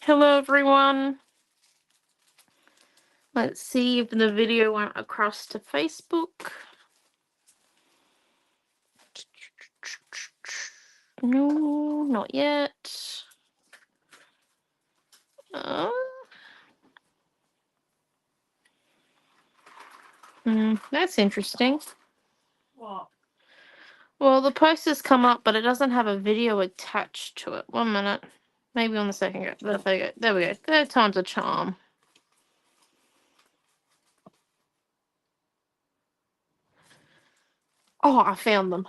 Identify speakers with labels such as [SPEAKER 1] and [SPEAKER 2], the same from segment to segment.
[SPEAKER 1] Hello everyone. Let's see if the video went across to Facebook. No, not yet. That's interesting.
[SPEAKER 2] What?
[SPEAKER 1] Well, the post has come up, but it doesn't have a video attached to it. 1 minute. Maybe on the second go. There we go. There we go. Third time's a charm. Oh, I found them.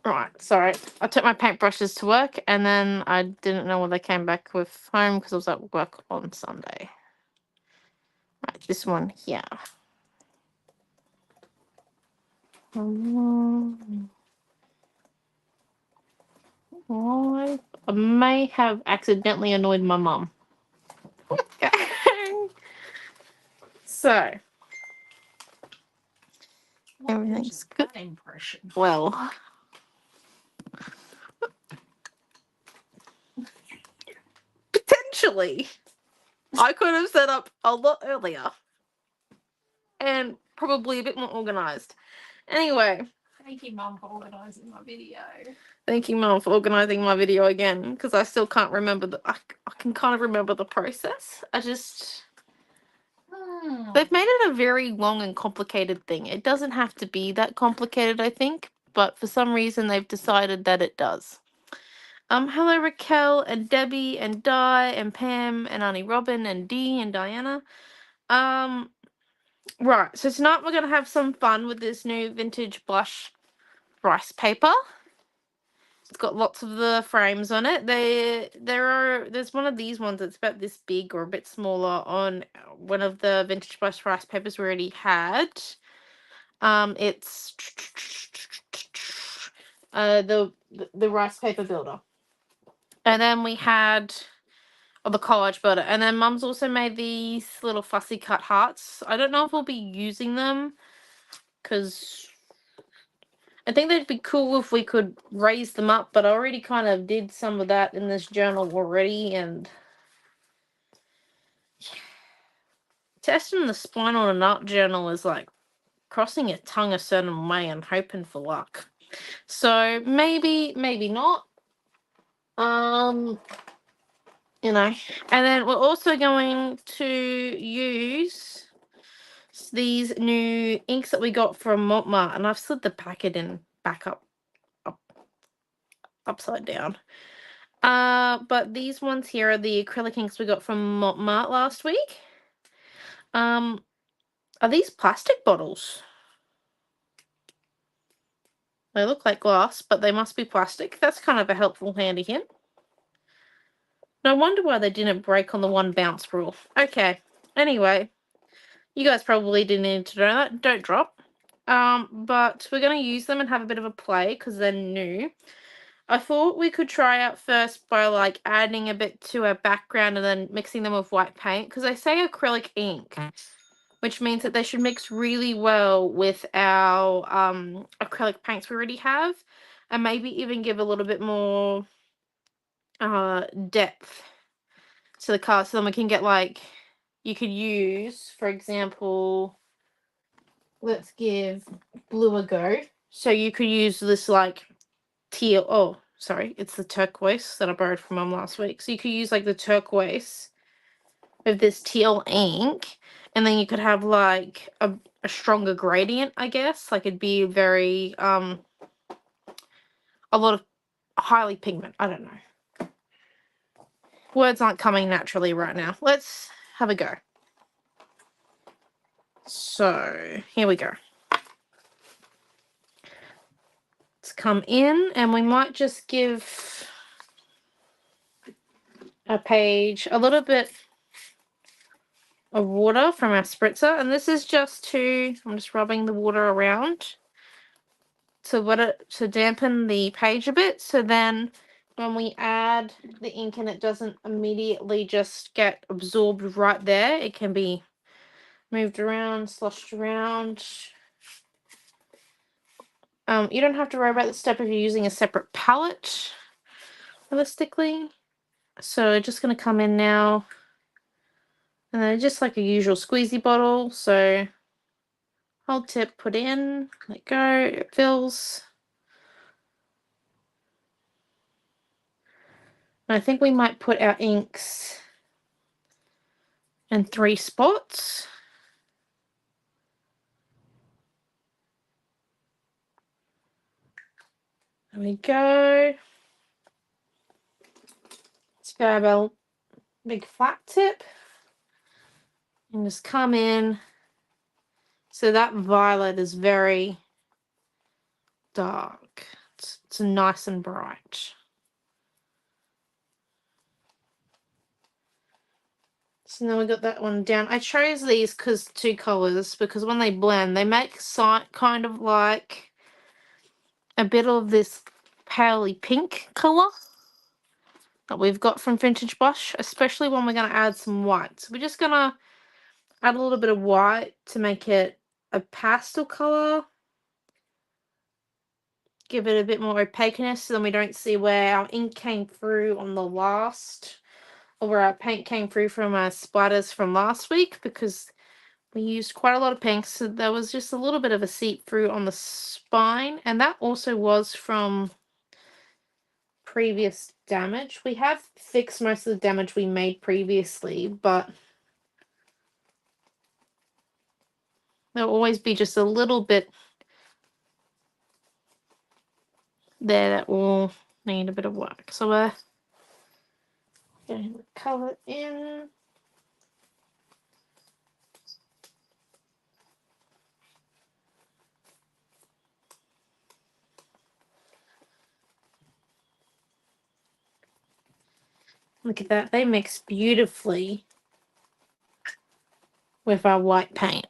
[SPEAKER 1] Right, sorry. I took my paintbrushes to work and then I didn't know when they came back with home because I was at work on Sunday. Right, this one here. I may have accidentally annoyed my mum. So, everything's good.
[SPEAKER 2] Impression.
[SPEAKER 1] Well, potentially, I could have set up a lot earlier and probably a bit more organized. Anyway.
[SPEAKER 2] Thank you, Mum, for organising my video.
[SPEAKER 1] Thank you, Mum, for organising my video again, because I still can't remember I can kind of remember the process. They've made it a very long and complicated thing. It doesn't have to be that complicated, I think, but for some reason they've decided that it does. Hello Raquel and Debbie and Di and Pam and Auntie Robin and Dee and Diana. Right, so tonight we're gonna have some fun with this new vintage blush rice paper. It's got lots of the frames on it. There's one of these ones that's about this big or a bit smaller on one of the vintage blush rice papers we already had. It's the rice paper builder. And then we had the collage builder. And then Mum's also made these little fussy cut hearts. I don't know if we'll be using them because I think they'd be cool if we could raise them up, but I already kind of did some of that in this journal already, and testing the spine on an art journal is like crossing your tongue a certain way and hoping for luck. So maybe not. You know. And then we're also going to use these new inks that we got from Montmartre, and I've slid the packet in back upside down. But these ones here are the acrylic inks we got from Montmartre last week. Are these plastic bottles? They look like glass, but they must be plastic. That's kind of a helpful handy hint. No wonder why they didn't break on the one bounce rule. Okay, anyway, you guys probably didn't need to know that. Don't drop. But we're going to use them and have a bit of a play because they're new. I thought we could try out first by like adding a bit to our background and then mixing them with white paint, because they say acrylic ink, which means that they should mix really well with our acrylic paints we already have, and maybe even give a little bit more depth to the color, so then we can get like, you could use, for example, let's give blue a go. So you could use this like teal, oh sorry, it's the turquoise that I borrowed from Mum last week. So you could use like the turquoise with this teal ink, and then you could have like a stronger gradient, I guess. Like it'd be very a lot of highly pigment. I don't know. Words aren't coming naturally right now. Let's have a go. So here we go. Let's come in, and we might just give a page a little bit of water from our spritzer, and this is just to, I'm just rubbing the water around to dampen the page a bit, so then when we add the ink and it doesn't immediately just get absorbed right there, it can be moved around, sloshed around. You don't have to worry about the step if you're using a separate palette, realistically. So just going to come in now. And then just like a usual squeezy bottle. So hold tip, put in, let go, it fills. And I think we might put our inks in 3 spots. There we go. Let's grab our big flat tip and just come in. So that violet is very dark. It's nice and bright. So now we got that one down. I chose these because 2 colors, because when they blend, they make kind of like a bit of this paley pink color that we've got from Vintage Blush, especially when we're going to add some white. So we're just going to add a little bit of white to make it a pastel color. Give it a bit more opaqueness so then we don't see where our ink came through on the last, or where our paint came through from our splatters from last week, because we used quite a lot of pink, so there was just a little bit of a seep through on the spine, and that also was from previous damage. We have fixed most of the damage we made previously, but there'll always be just a little bit there that will need a bit of work. So we're going to color in. Look at that, they mix beautifully with our white paint.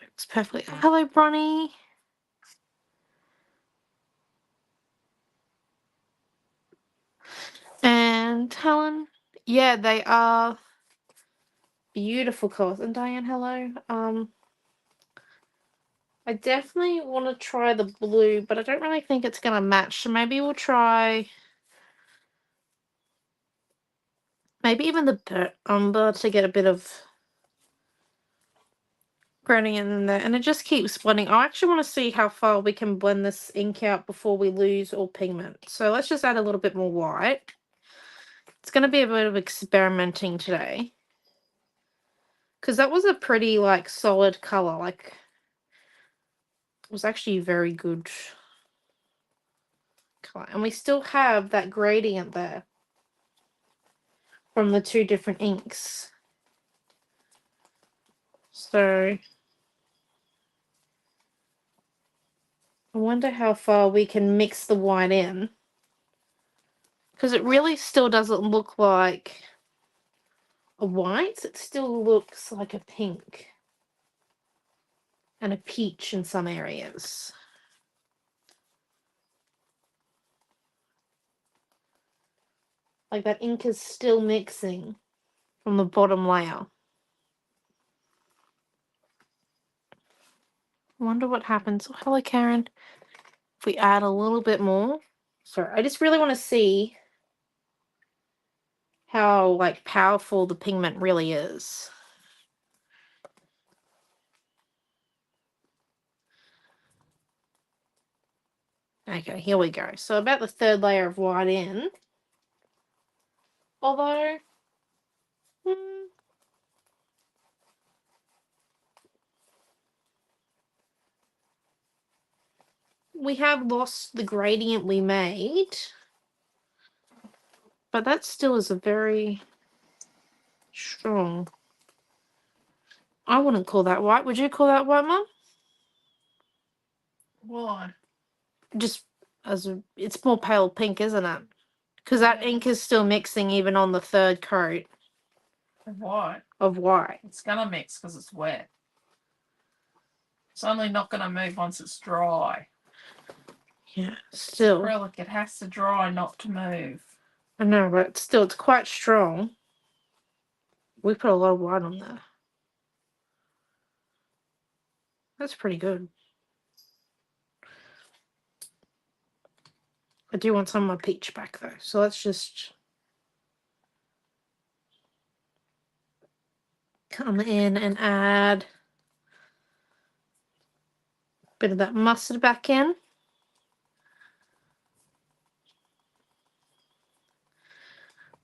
[SPEAKER 1] It's perfect. Hello, Bronny. And Helen. Yeah, they are beautiful colors. And Diane, hello. I definitely want to try the blue, but I don't really think it's going to match. So maybe we'll try maybe even the burnt umber to get a bit of gradient in there. And it just keeps blending. I actually want to see how far we can blend this ink out before we lose all pigment. So let's just add a little bit more white. It's going to be a bit of experimenting today, because that was a pretty like solid color. Like, it was actually very good color, and we still have that gradient there from the 2 different inks. So I wonder how far we can mix the white in, because it really still doesn't look like a white. It still looks like a pink and a peach in some areas. Like that ink is still mixing from the bottom layer. I wonder what happens. Oh, hello, Karen. If we add a little bit more. Sorry, I just really want to see how like powerful the pigment really is. Okay, here we go. So about the 3rd layer of white in. Although, we have lost the gradient we made, but that still is a very strong. I wouldn't call that white. Would you call that white, Mum?
[SPEAKER 2] Why?
[SPEAKER 1] Just it's more pale pink, isn't it? Because that ink is still mixing even on the 3rd coat
[SPEAKER 2] Of what?
[SPEAKER 1] of white.
[SPEAKER 2] It's gonna mix because it's wet. It's only not gonna move once it's dry.
[SPEAKER 1] Yeah, still.
[SPEAKER 2] Acrylic, it has to dry not to move.
[SPEAKER 1] I know, but still, it's quite strong. We put a lot of white on there. That's pretty good. I do want some of my peach back though. So let's just come in and add a bit of that mustard back in.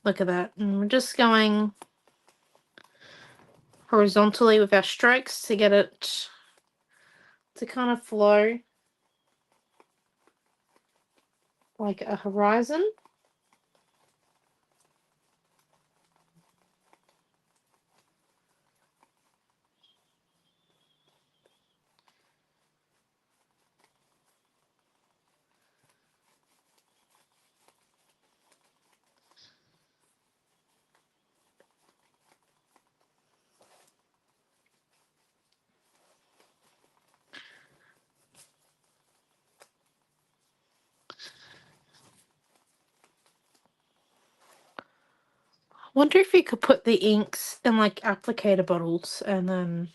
[SPEAKER 1] Look at that. And we're just going horizontally with our strokes to get it to kind of flow like a horizon. Wonder if you could put the inks in like applicator bottles and then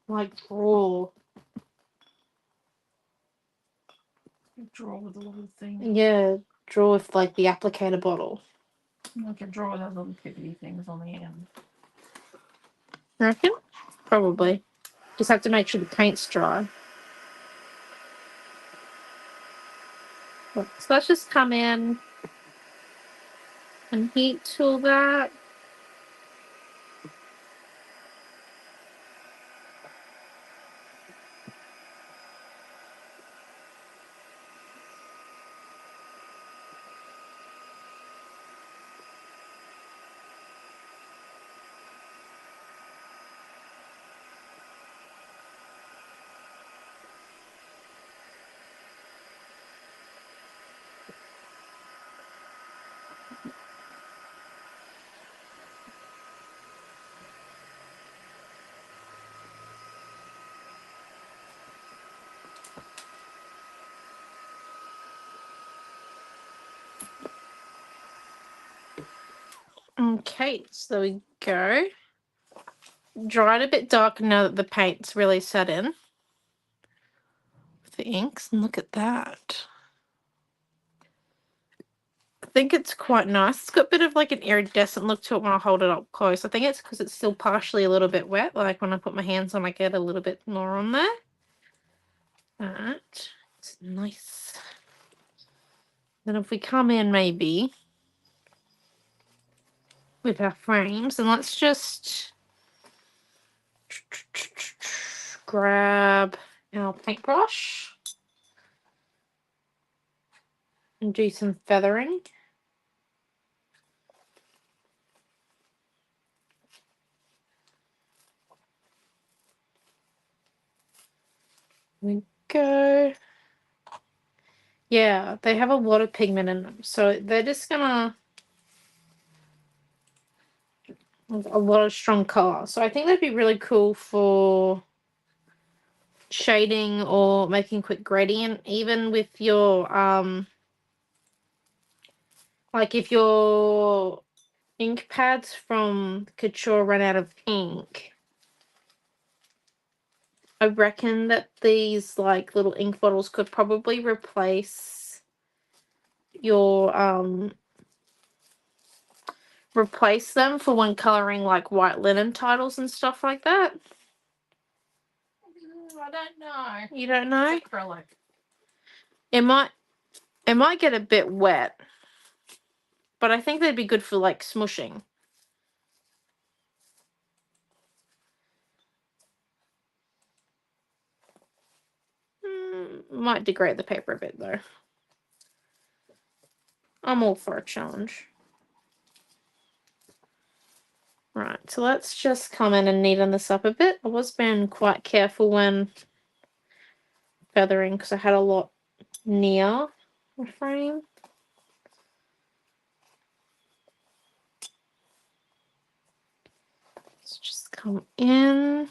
[SPEAKER 1] like draw.
[SPEAKER 2] Draw with a little thing.
[SPEAKER 1] Yeah, draw with like the applicator bottle.
[SPEAKER 2] I can draw with those little pivoty things on the end.
[SPEAKER 1] You reckon? Probably. Just have to make sure the paint's dry. So let's just come in and heat tool that. Okay, so there we go. Dry it a bit darker now that the paint's really set in with the inks, and look at that. I think it's quite nice. It's got a bit of like an iridescent look to it when I hold it up close. I think it's because it's still partially a little bit wet. Like when I put my hands on, I get a little bit more on there. Alright, it's nice. Then if we come in maybe with our frames, and let's just grab our paintbrush and do some feathering. There we go. Yeah, they have a lot of pigment in them, so they're just gonna a lot of strong color. So I think that'd be really cool for shading or making quick gradient, even with your like if your ink pads from Couture run out of ink, I reckon that these like little ink bottles could probably replace your replace them for when coloring like white linen titles and stuff like that.
[SPEAKER 2] I don't know.
[SPEAKER 1] You don't know?
[SPEAKER 2] It's acrylic.
[SPEAKER 1] It might get a bit wet, but I think they'd be good for like smushing. Might degrade the paper a bit though. I'm all for a challenge. Right, so let's just come in and neaten this up a bit. I was being quite careful when feathering because I had a lot near the frame. Let's just come in.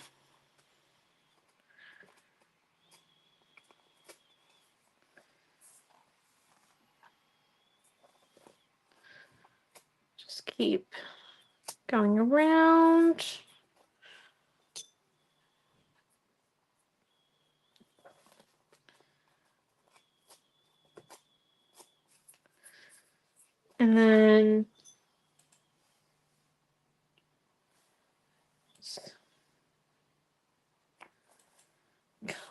[SPEAKER 1] Just keep going around. And then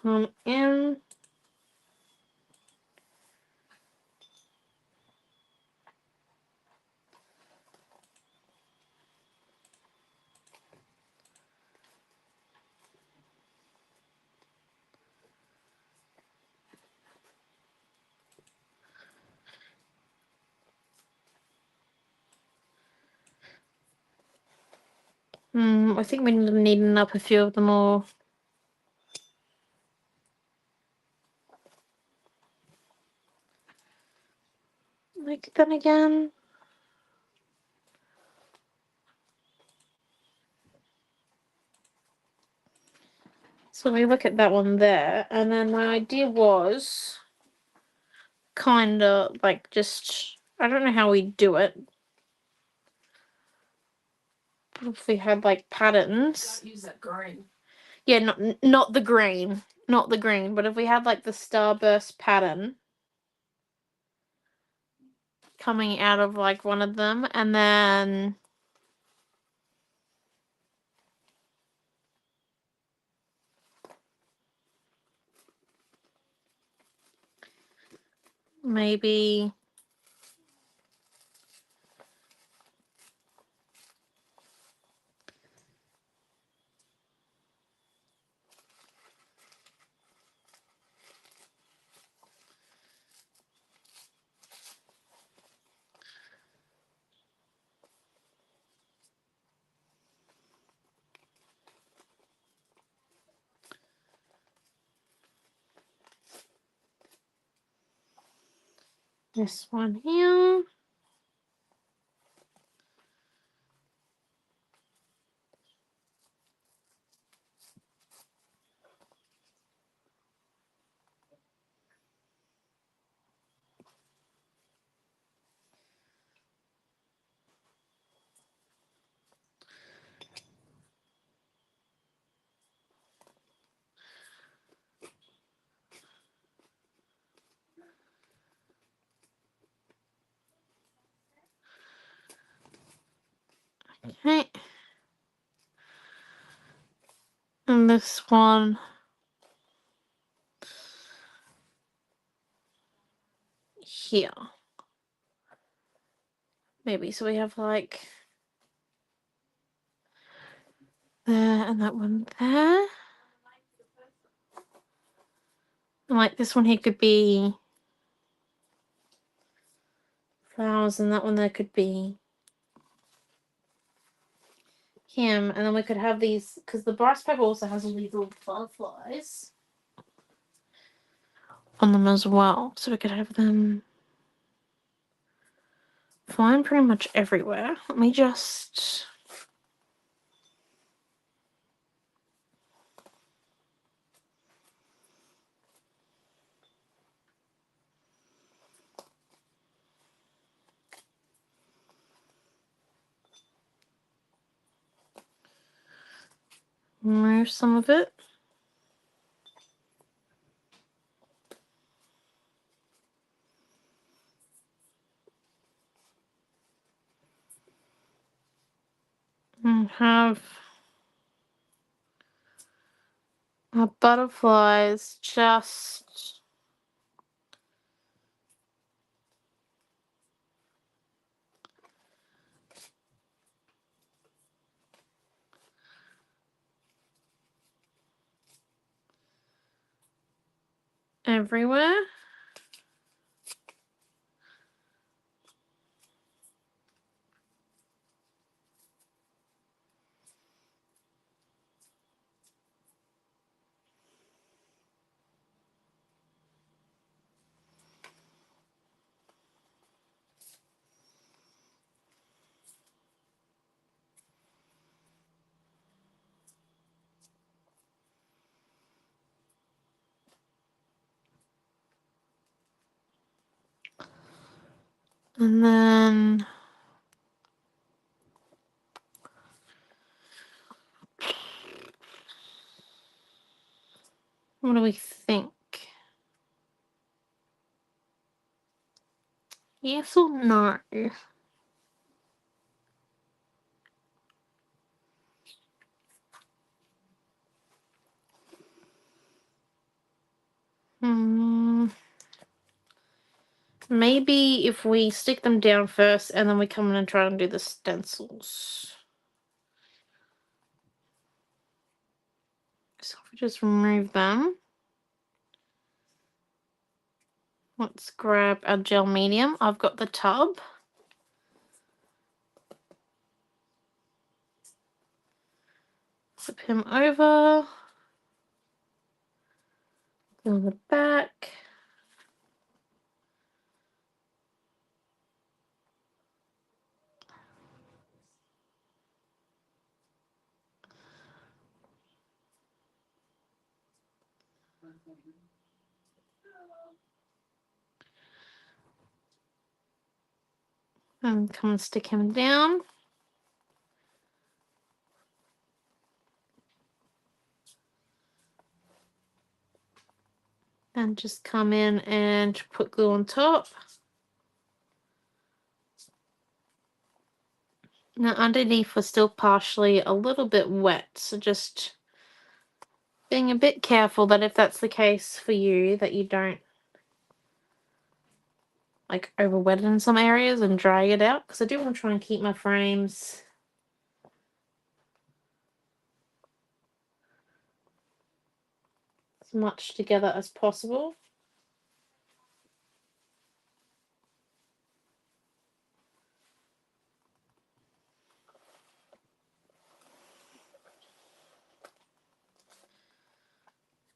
[SPEAKER 1] come in. I think we need to neaten up a few of them all. Like then again. So we look at that one there, and then my idea was kind of like just, I don't know how we do it. But if we had like patterns.
[SPEAKER 2] Don't use that green.
[SPEAKER 1] Yeah, not the green. Not the green, but if we had like the starburst pattern coming out of like one of them, and then maybe this one here. Okay. And this one here. Maybe. So we have like there and that one there. And like this one here could be flowers, and that one there could be him. And then we could have these, because the rice paper also has all these little butterflies on them as well. So we could have them flying pretty much everywhere. Let me just remove some of it. And have our butterflies just everywhere. And then what do we think? Yes or no? Maybe if we stick them down first and then we come in and try and do the stencils. So if we just remove them. Let's grab our gel medium. I've got the tub. Flip him over. Go on the back. And come and stick him down. And just come in and put glue on top. Now underneath we're still partially a little bit wet, so just being a bit careful that if that's the case for you, that you don't like over wet it in some areas and dry it out, because I do want to try and keep my frames as much together as possible.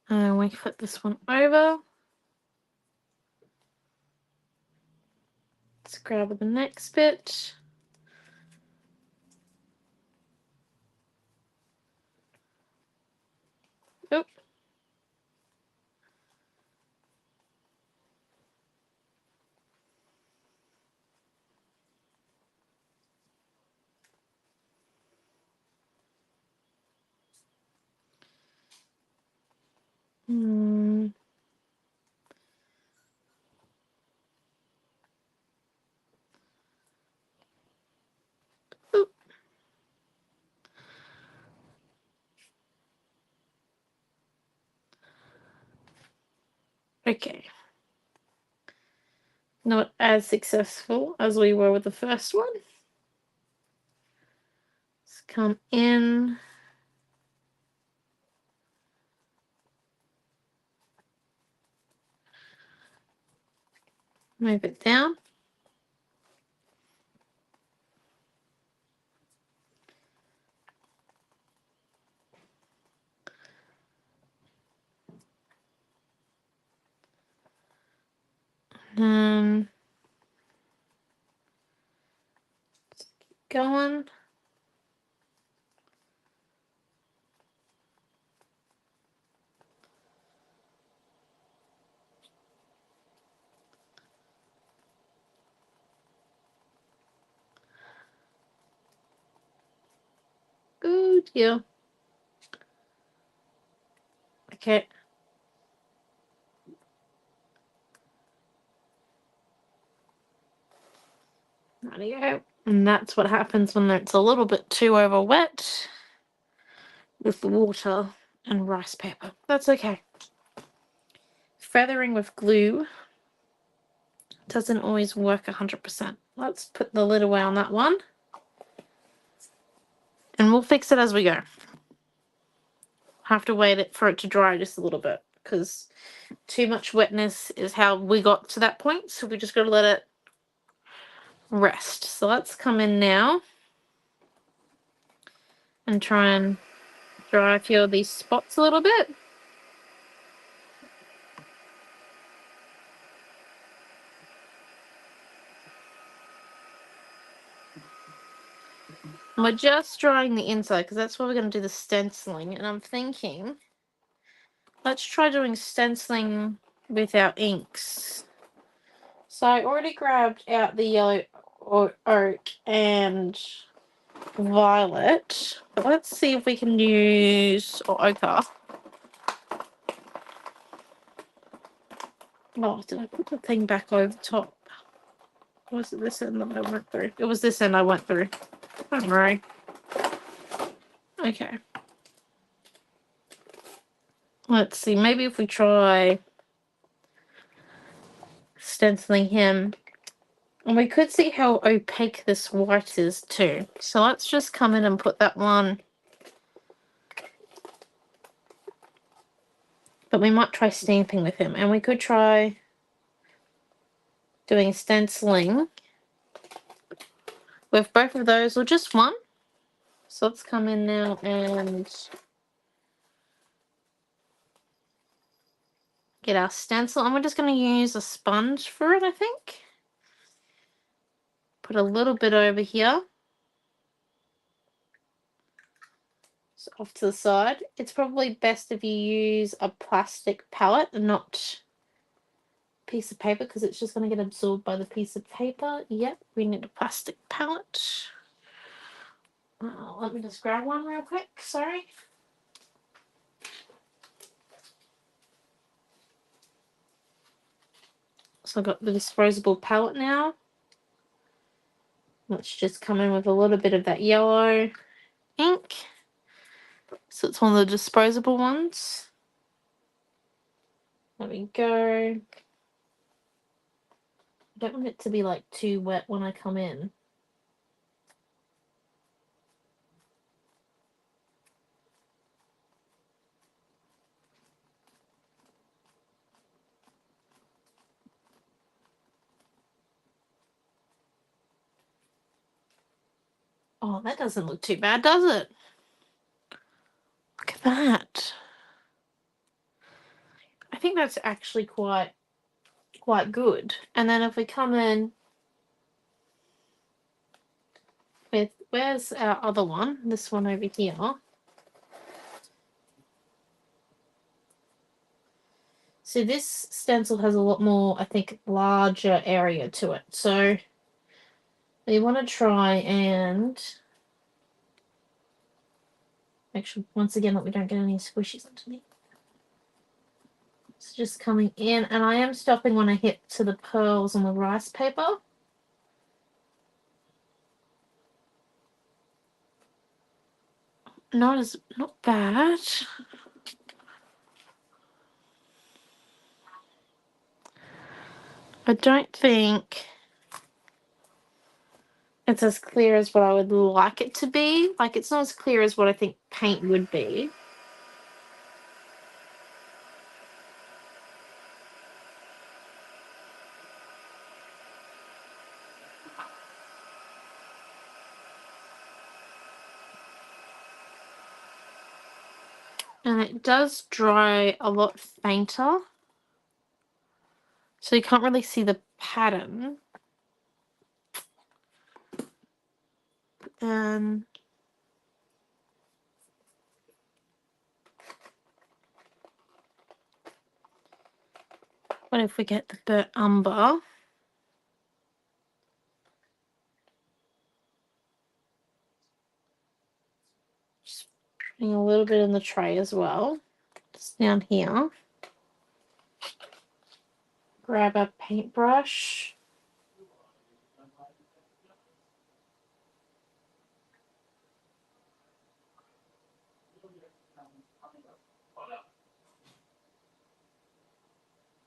[SPEAKER 1] And we flip this one over. Let's grab the next bit. Oh. Oop. Okay. Not as successful as we were with the first one. Let's come in. Move it down. And keep going. Good, yeah. Okay. Rightio. And that's what happens when it's a little bit too over wet with the water and rice paper. That's okay. Feathering with glue doesn't always work 100%. Let's put the lid away on that one. And we'll fix it as we go. Have to wait for it to dry just a little bit, because too much wetness is how we got to that point, so we just got to let it rest. So let's come in now and try and dry a few of these spots a little bit. And we're just drying the inside because that's where we're going to do the stenciling, and I'm thinking let's try doing stenciling with our inks. So I already grabbed out the yellow oak and violet, but let's see if we can use ochre. Oh, did I put the thing back over the top? Was it this end that I went through? It was this end I went through. Don't worry. Okay. Let's see. Maybe if we try stenciling him. And we could see how opaque this white is too. So let's just come in and put that one. But we might try stamping with him. And we could try doing stenciling with both of those, or just one. So let's come in now and get our stencil. And we're just going to use a sponge for it, I think. Put a little bit over here. So off to the side. It's probably best if you use a plastic palette and not a piece of paper, because it's just going to get absorbed by the piece of paper. Yep, we need a plastic palette. Let me just grab one real quick. Sorry. So I've got the disposable palette now. Let's just come in with a little bit of that yellow ink. So it's one of the disposable ones. There we go. I don't want it to be like too wet when I come in. Oh, that doesn't look too bad, does it? Look at that. I think that's actually quite good. And then if we come in with, where's our other one? This one over here. So this stencil has a lot more, I think, larger area to it. So we want to try and make sure, once again, that we don't get any squishies underneath. It's just coming in, and I am stopping when I hit to the pearls on the rice paper. Not bad. I don't think it's as clear as what I would like it to be. Like, it's not as clear as what I think paint would be. And it does dry a lot fainter. So you can't really see the pattern. And what if we get the burnt umber? Just putting a little bit in the tray as well. Just down here. Grab a paintbrush.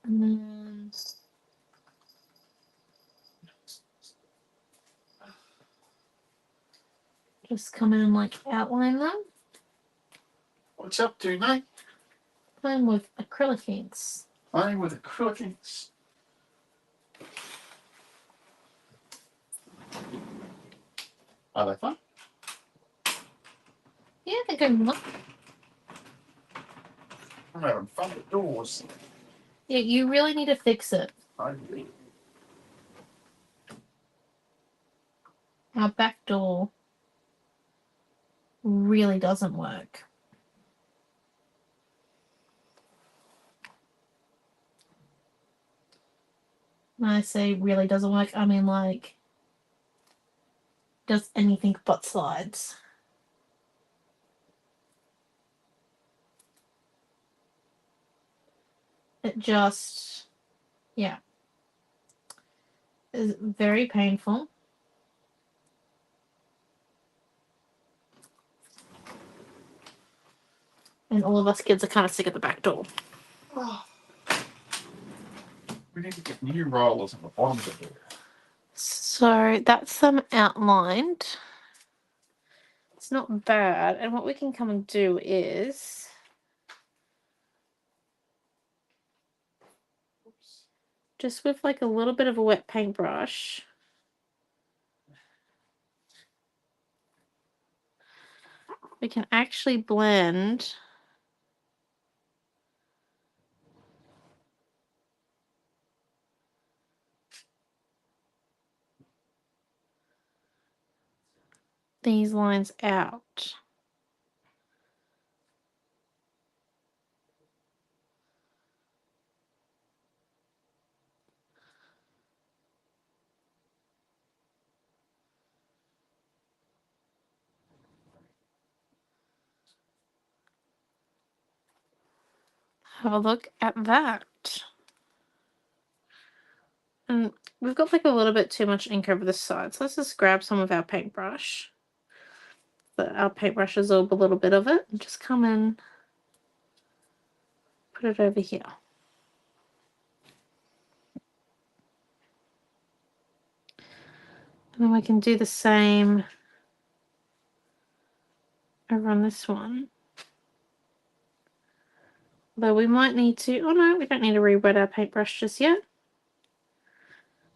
[SPEAKER 1] And then just come in and like outline them.
[SPEAKER 3] What's up to, mate?
[SPEAKER 1] Playing with acrylic inks.
[SPEAKER 3] Playing with acrylic inks. Are they fun?
[SPEAKER 1] Yeah, they're good enough.
[SPEAKER 3] I'm having fun with doors.
[SPEAKER 1] Yeah, you really need to fix it.
[SPEAKER 3] I really.
[SPEAKER 1] Our back door really doesn't work. When I say really doesn't work, I mean like does anything but slides. It just, yeah. is very painful. And all of us kids are kind of sick at the back door.
[SPEAKER 3] Oh. We need to get new rollers on the bottom of the door.
[SPEAKER 1] So that's them outlined. It's not bad. And what we can come and do is just with like a little bit of a wet paintbrush, we can actually blend these lines out. Have a look at that. And we've got like a little bit too much ink over the side. So let's just grab some of our paintbrush. Our paintbrush absorb a little bit of it and just come in, put it over here. And then we can do the same over on this one. Though we might need to, oh no, we don't need to re-wet our paintbrush just yet.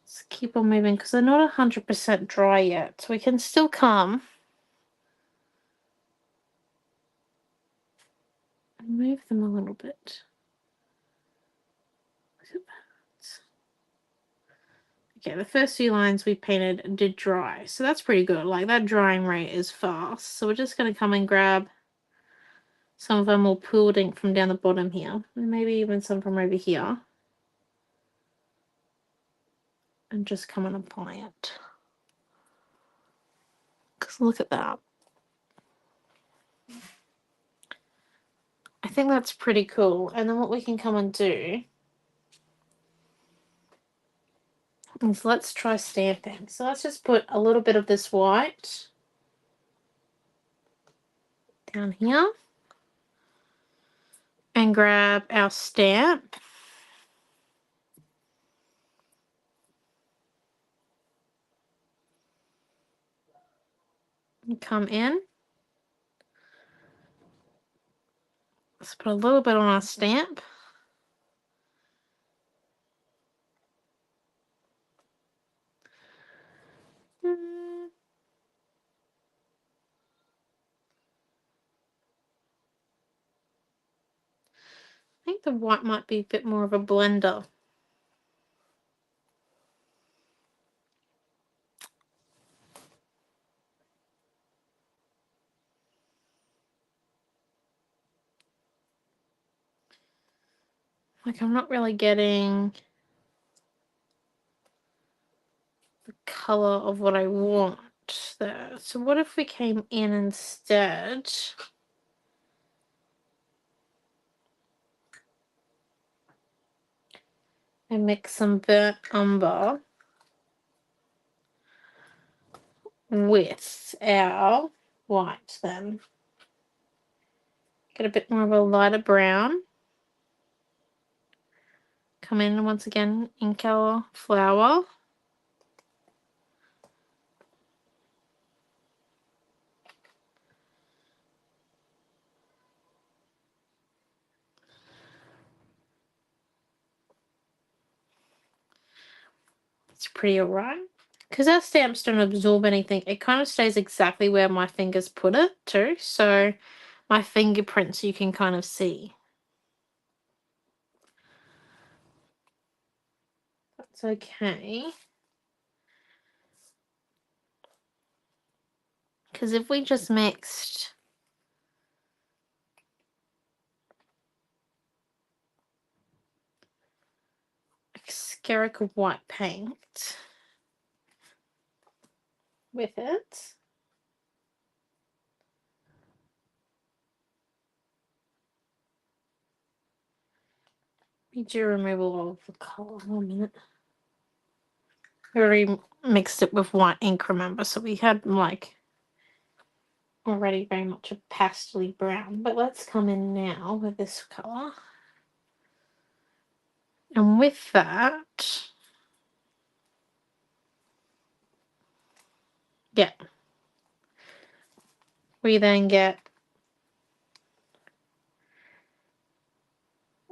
[SPEAKER 1] Let's keep on moving because they're not 100% dry yet. So we can still come and move them a little bit. Look at that. Okay, the first few lines we painted did dry. So that's pretty good. Like that drying rate is fast. So we're just going to come and grab some of our more pooled ink from down the bottom here. And maybe even some from over here. And just come and apply it. Because look at that. I think that's pretty cool. And then what we can come and do is let's try stamping. So let's just put a little bit of this white down here and grab our stamp. And come in. Let's put a little bit on our stamp. I think the white might be a bit more of a blender. Like I'm not really getting the color of what I want there. So what if we came in instead? And mix some burnt umber with our white then. Get a bit more of a lighter brown. Come in once again, ink our flower. It's pretty alright. Because our stamps don't absorb anything, it kind of stays exactly where my fingers put it too. So my fingerprints you can kind of see. That's okay. Because if we just mixed spherical white paint with it, we do removal of the colour. 1 minute. We already mixed it with white ink, remember? So we had like already very much a pastely brown. But let's come in now with this colour. And with that, yeah, we then get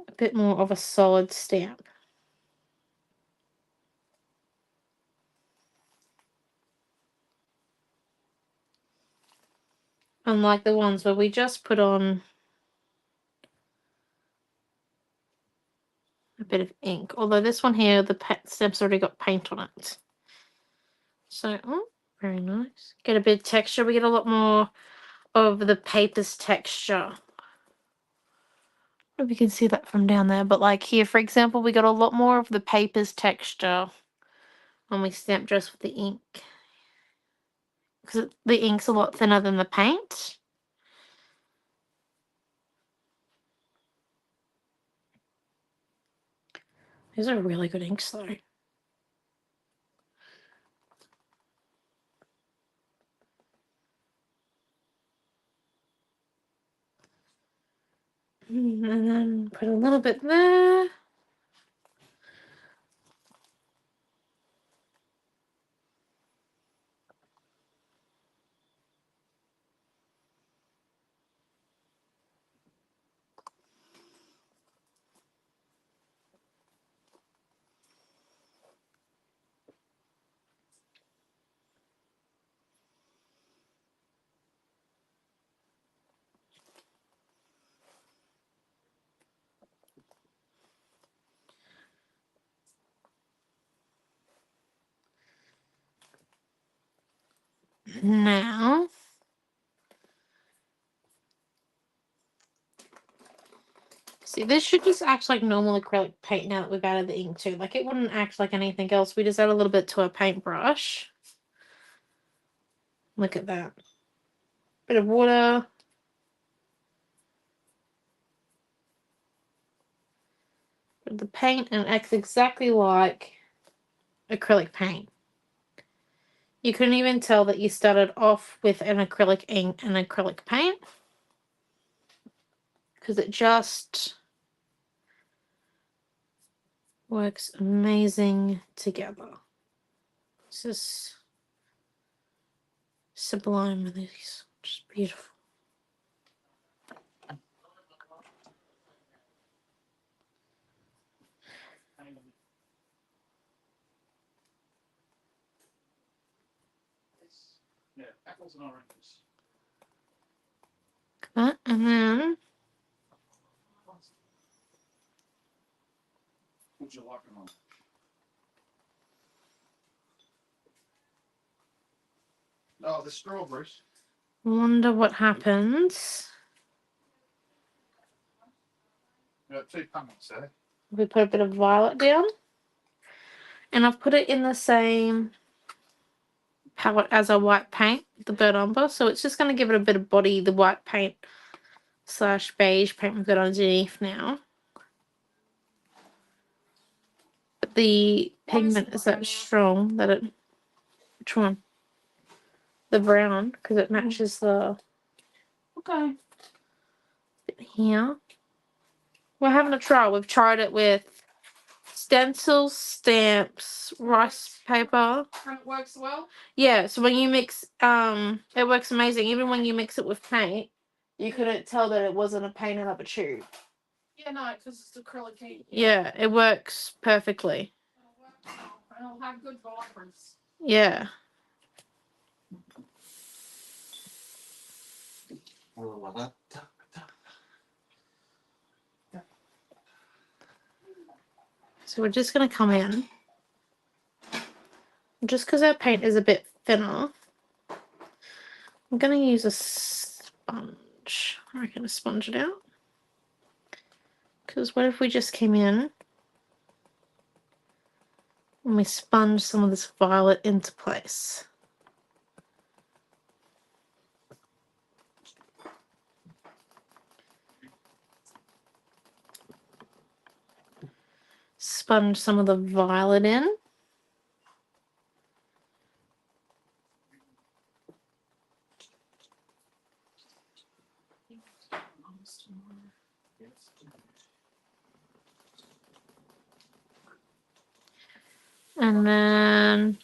[SPEAKER 1] a bit more of a solid stamp. Unlike the ones where we just put on a bit of ink. Although this one here, the stamp's already got paint on it. So, oh, very nice. Get a bit of texture. We get a lot more of the paper's texture. I don't know if you can see that from down there, but like here, for example, we got a lot more of the paper's texture when we stamp just with the ink. Because the ink's a lot thinner than the paint. These are really good inks though. And then put a little bit there. Now, see, this should just act like normal acrylic paint now that we've added the ink too. Like, it wouldn't act like anything else. We just add a little bit to our paintbrush. Look at that. Bit of water. Bit of the paint, and it acts exactly like acrylic paint. You couldn't even tell that you started off with an acrylic ink and acrylic paint. Because it just works amazing together. This is sublime with these. Just beautiful.
[SPEAKER 3] Yeah, apples and oranges.
[SPEAKER 1] That, and then
[SPEAKER 3] Would you like them on? Oh, the strawberries.
[SPEAKER 1] wonder what happens
[SPEAKER 3] You got 2 pumpkins there.
[SPEAKER 1] if we put a bit of violet down. And I've put it in the same palette as our white paint, the burnt umber. So it's just going to give it a bit of body, the white paint / beige paint we've got underneath now. But the pigment is that strong that it... Which one? The brown, because it matches the...
[SPEAKER 2] Okay.
[SPEAKER 1] bit here. We're having a trial. We've tried it with stencils, stamps, rice paper.
[SPEAKER 2] And it works well?
[SPEAKER 1] Yeah, so when you mix, it works amazing. Even when you mix it with paint, you couldn't tell that it wasn't a paint out of a tube.
[SPEAKER 2] Yeah, no, because it's acrylic ink.
[SPEAKER 1] Yeah, it works perfectly.
[SPEAKER 2] And it'll have good vibrance.
[SPEAKER 1] Yeah. So we're just going to come in. Just because our paint is a bit thinner, I'm going to use a sponge. I reckon to sponge it out. Because what if we just came in and we sponge some of this violet into place? Sponge some of the violet in. And then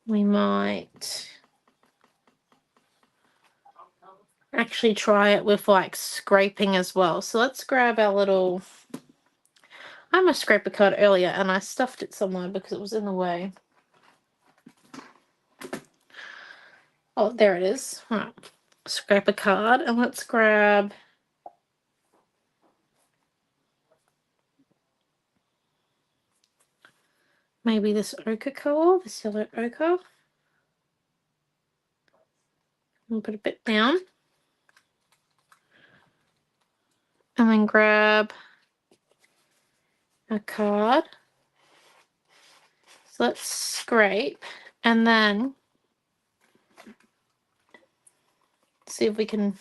[SPEAKER 1] we might actually try it with like scraping as well. So let's grab our little, I almost scraped a card earlier and I stuffed it somewhere because it was in the way. Oh, there it is. All right. Scrape a card and let's grab maybe this ochre color, this yellow ochre. And put a bit down. And then grab a card. So let's scrape and then see if we can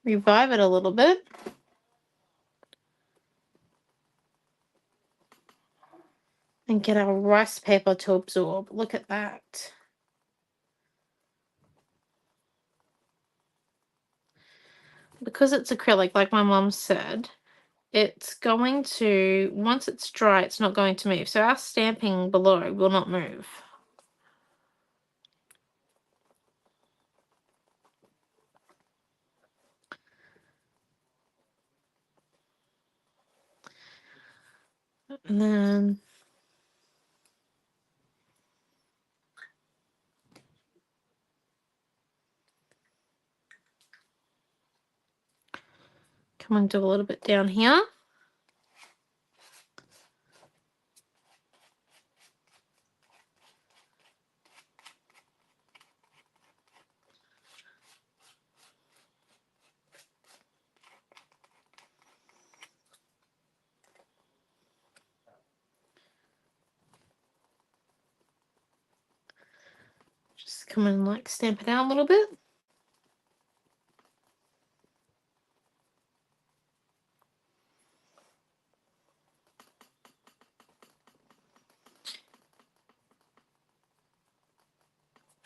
[SPEAKER 1] revive it a little bit. And get our rice paper to absorb. Look at that. Because it's acrylic, like my mom said, it's going to, once it's dry, it's not going to move. So our stamping below will not move. And then come and do a little bit down here. Just come and like stamp it out a little bit.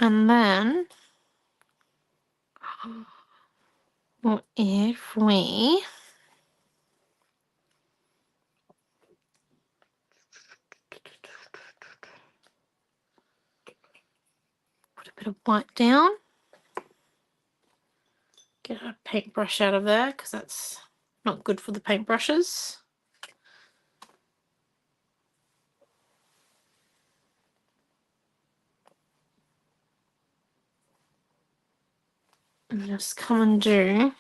[SPEAKER 1] And then what if we put a bit of white down. Get a paintbrush out of there because that's not good for the paintbrushes. And just come and do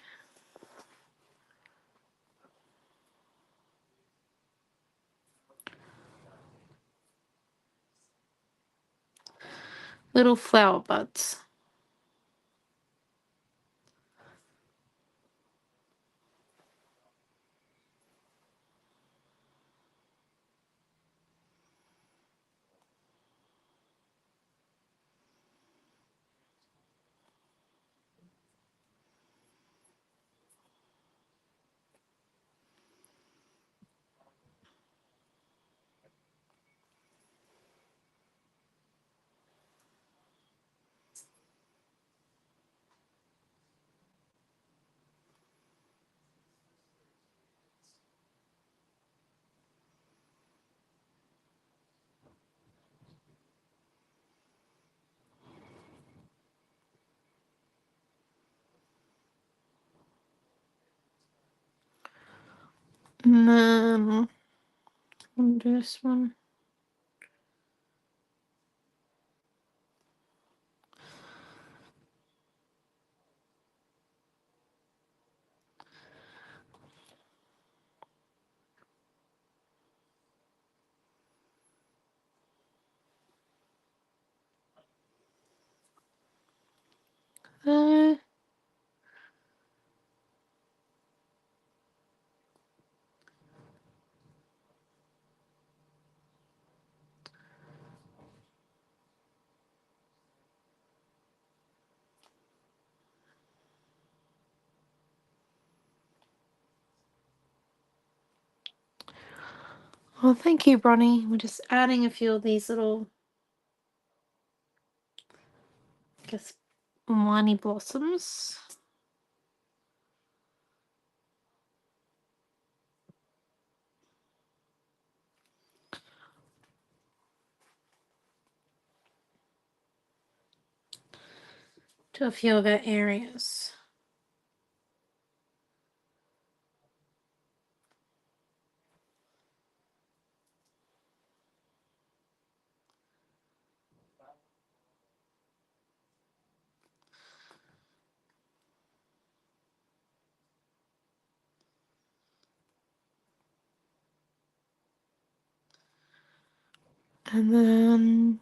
[SPEAKER 1] little flower buds. And then I'll do this one. Well, thank you, Bronnie. We're just adding a few of these little, I guess, Winey blossoms. To a few of our areas. And then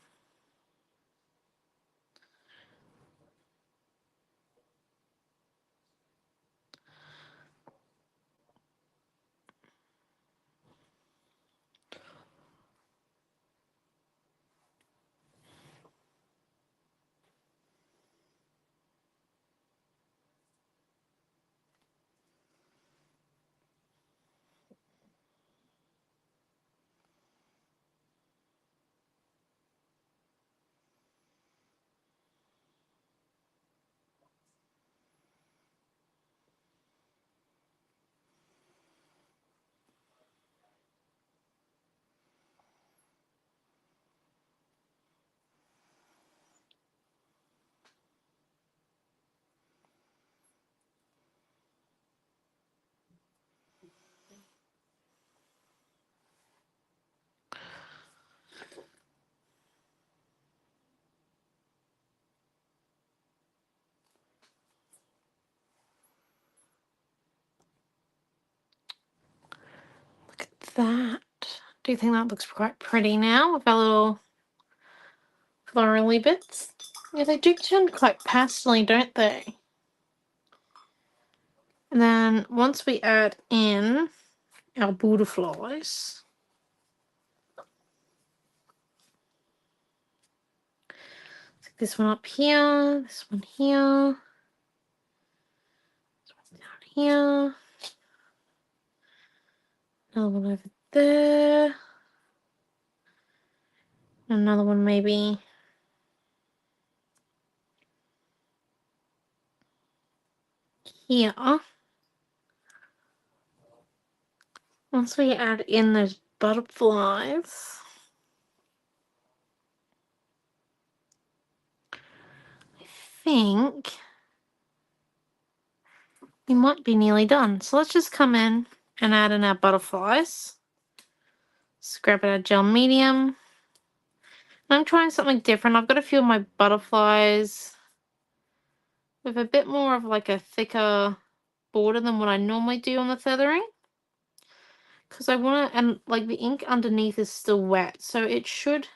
[SPEAKER 1] look at that. Do you think that looks quite pretty now with our little florally bits? Yeah, they do turn quite pastely, don't they? And then once we add in our butterflies, this one up here, this one here, this one down here, another one over there, another one maybe here. Once we add in those butterflies, I think we might be nearly done. So let's just come in and add in our butterflies. Scrap it our gel medium. I'm trying something different. I've got a few of my butterflies with a bit more of like a thicker border than what I normally do on the feathering. Because I want to, and like the ink underneath is still wet, so it should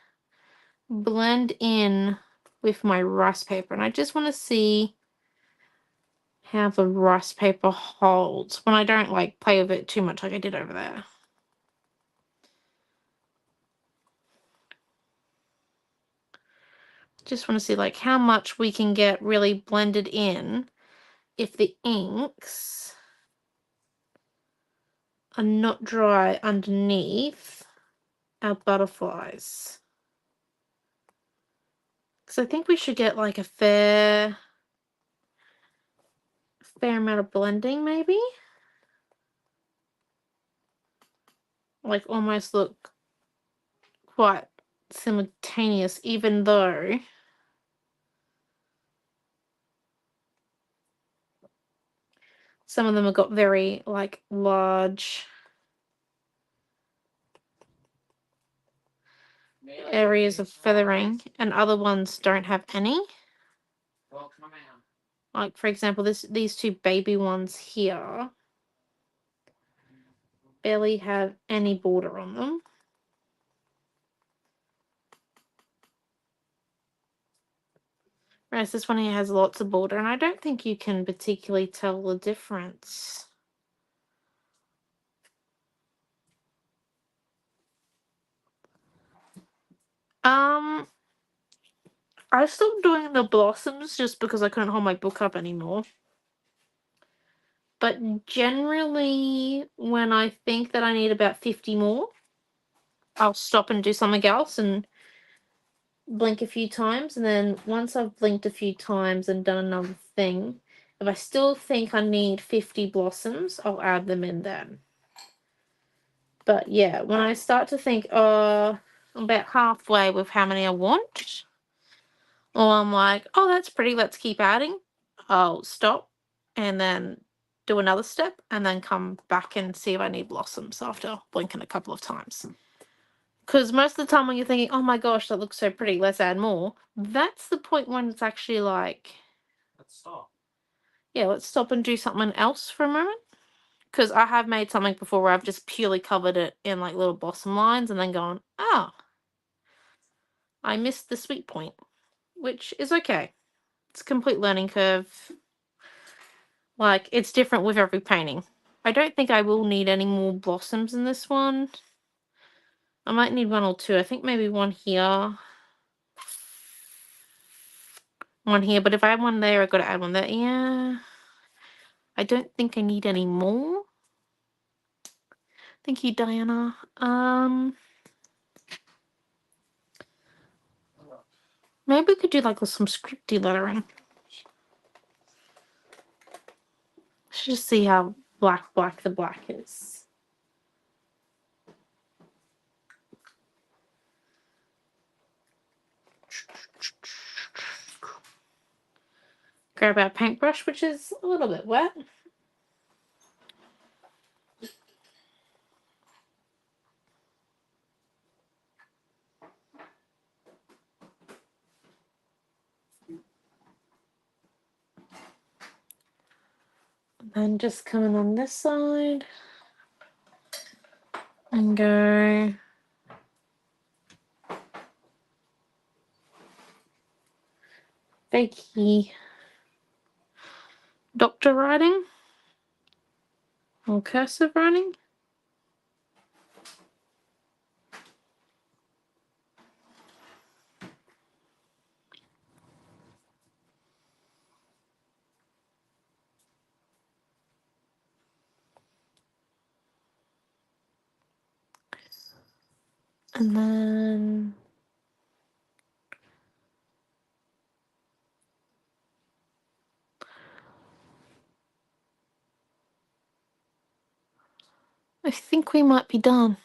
[SPEAKER 1] blend in with my rice paper. And I just want to see how the rice paper holds when I don't like play with it too much like I did over there. Just want to see like how much we can get really blended in if the inks are not dry underneath our butterflies. So I think we should get like a fair amount of blending maybe. Like almost look quite simultaneous, even though some of them have got very like large areas of feathering and other ones don't have any. Like for example, these two baby ones here barely have any border on them. Whereas this one here has lots of border, and I don't think you can particularly tell the difference. I stopped doing the blossoms just because I couldn't hold my book up anymore. But generally, when I think that I need about 50 more, I'll stop and do something else and blink a few times, and then once I've blinked a few times and done another thing, if I still think I need 50 blossoms, I'll add them in then. But yeah, when I start to think, I'm about halfway with how many I want, or I'm like, oh, that's pretty, let's keep adding, I'll stop and then do another step and then come back and see if I need blossoms after blinking a couple of times. Because most of the time when you're thinking, oh my gosh, that looks so pretty, let's add more, that's the point when it's actually like,
[SPEAKER 2] Let's stop.
[SPEAKER 1] yeah, let's stop and do something else for a moment. Because I have made something before where I've just purely covered it in like little blossom lines and then gone, oh, I missed the sweet point, which is okay. It's a complete learning curve. Like, it's different with every painting. I don't think I will need any more blossoms in this one. I might need one or two. I think maybe one here. One here, but if I have one there, I've got to add one there. Yeah. I don't think I need any more. Thank you, Diana. Maybe we could do like some scripty lettering. Let's just see how black the black is. Grab our paintbrush, which is a little bit wet. And just come in on this side and go fakey doctor writing or cursive writing. And then I think we might be done.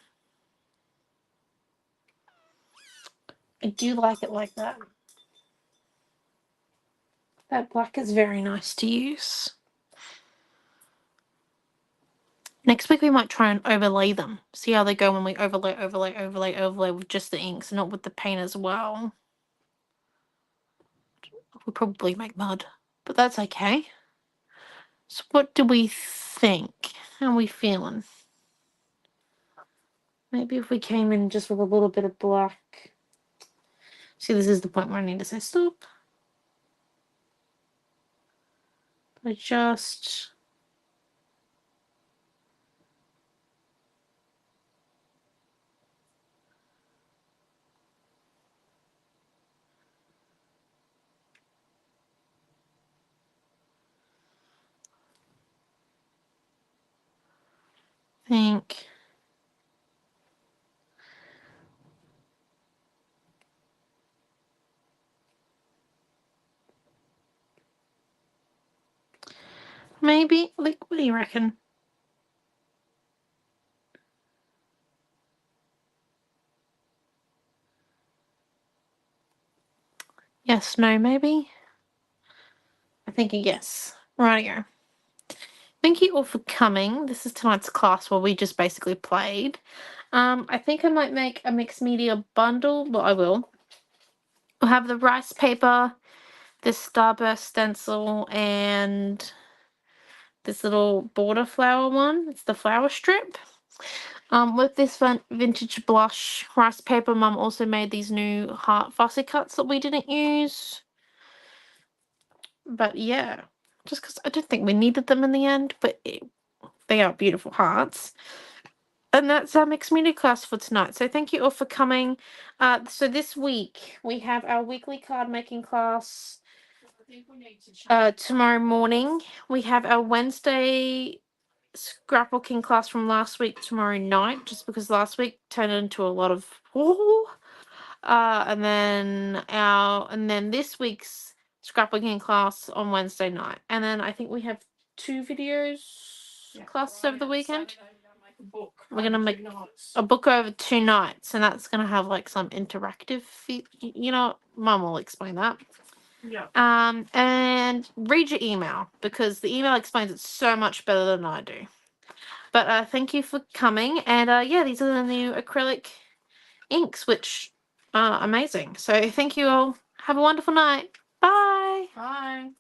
[SPEAKER 1] I do like it like that. That black is very nice to use. Next week we might try and overlay them. See how they go when we overlay with just the inks, not with the paint as well. We'll probably make mud, but that's okay. So what do we think? How are we feeling? Maybe if we came in just with a little bit of black. See, this is the point where I need to say stop. I just think maybe, like, what do you reckon? Yes, no, maybe? I think a yes. Rightio. Thank you all for coming. This is tonight's class where we just basically played. I think I might make a mixed media bundle. Well, I will. We'll have the rice paper, this starburst stencil, and this little border flower one. It's the flower strip. With this vintage blush rice paper, Mum also made these new heart fussy cuts that we didn't use. But yeah, just because I don't think we needed them in the end, but they are beautiful hearts. And that's our mixed media class for tonight. So thank you all for coming. So this week we have our weekly card making class.
[SPEAKER 2] I think we need to change.
[SPEAKER 1] Tomorrow morning we have our Wednesday scrapbooking class from last week tomorrow night, just because last week turned into a lot of and then this week's scrapbooking class on Wednesday night, and then I think we have 2 videos classes over the weekend. We're gonna make a book over 2 nights, and that's gonna have like some interactive. You know, Mum will explain that.
[SPEAKER 2] Yeah.
[SPEAKER 1] And read your email because the email explains it so much better than I do. But thank you for coming, and yeah, these are the new acrylic inks, which are amazing. So thank you all. Have a wonderful night. Bye.
[SPEAKER 2] Bye.